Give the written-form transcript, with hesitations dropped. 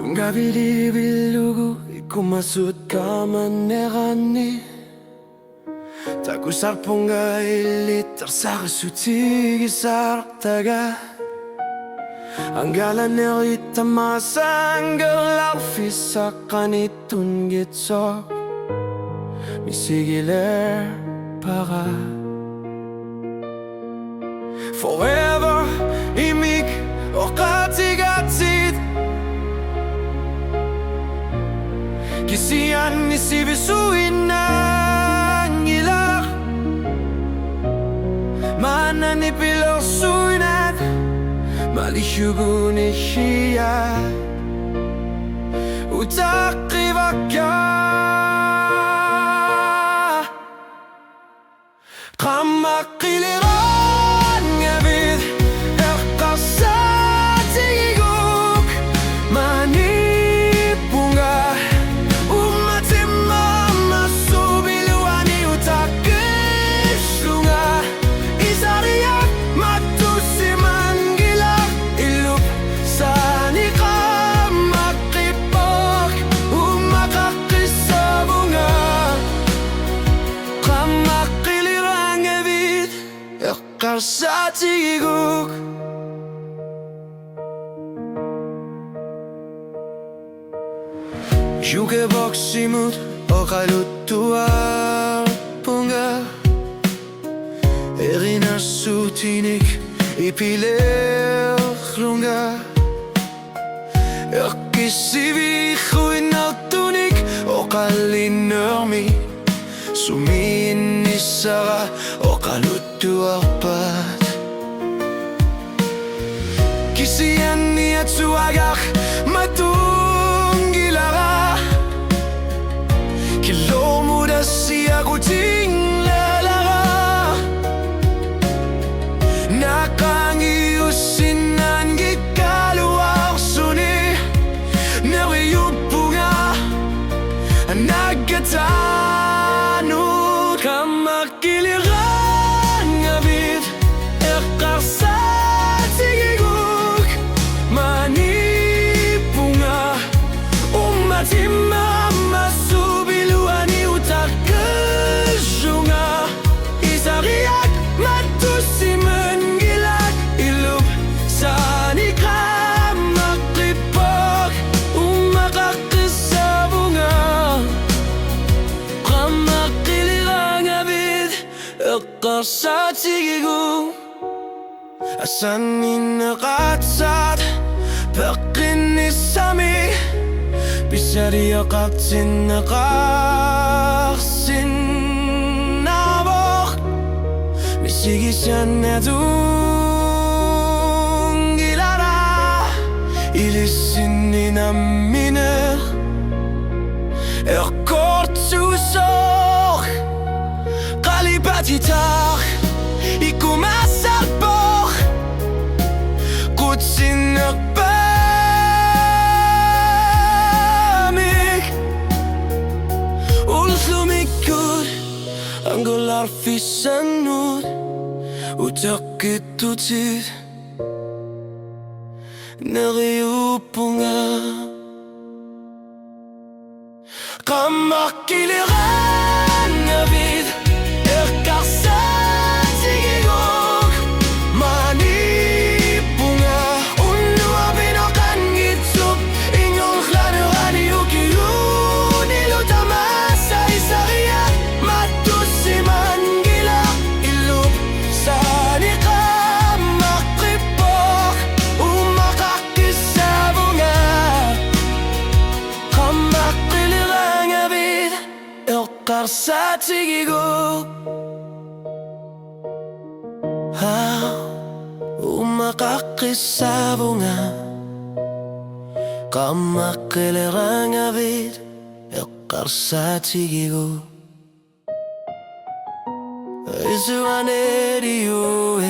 Gabili bilugu ikumasud ka manerani Takusar punga ilit Arsakasutigi sartaga Anggalan nerita masanggal Arfisakanitun gitsok Misigiler para Forever imig o katigatid Kisian nisibisuin ng ilak Mana ni pilosuinat Malishugun ishiya Utakivaka Kamakiliran ngavid Erkasatigiguk Manipunga Umatimama subiluani utakishunga Isariyak matusimangilak Ilup sanika makipok Umakakisabunga Kamakiliran ngavid Erkasatigiguk Juke boksimut o kalutuar punga Erina sutinik ipiler lunga Erkisivi khuinautunik o kalinermi Sumin isara o kalutuar pat Kisian niat suagak matunggilara Kilo muda siya kuting lalara Nakangiusin ang gikaluar suni Nariyupunga Nagkatanud Kamakiliran ngabit Erkarsatigiguk Manipunga Umatimama subiluani utakashunga Isariyak matusimengilak Ilup sanika makipok Umakakisabunga Kamakiliran ngabit Erkarsatigiguk Asan inakatsat Pakinisami Bisa diakaksin nakaksin nabok Misigisyan na gilara Ilisin ninaminer Erkortusok Kalipatitak Ikumasalpok Kutsin nakpamik Ulsumikkur Anggular fisanud Utakitutit Nariyupunga Kamakiliran ngavid Erkarsatigiguk Manipunga Unuabinokan gitsup Ingol klanurani ukiyun Ilutamasa isariyak Matusimangila Ilup sanika makipok Umakakisabunga Kamakiliran ngabid Erkarsatigiguk Umakakisabunga Kamakiliran ngabid Erkarsatigiguk Isuaneriyo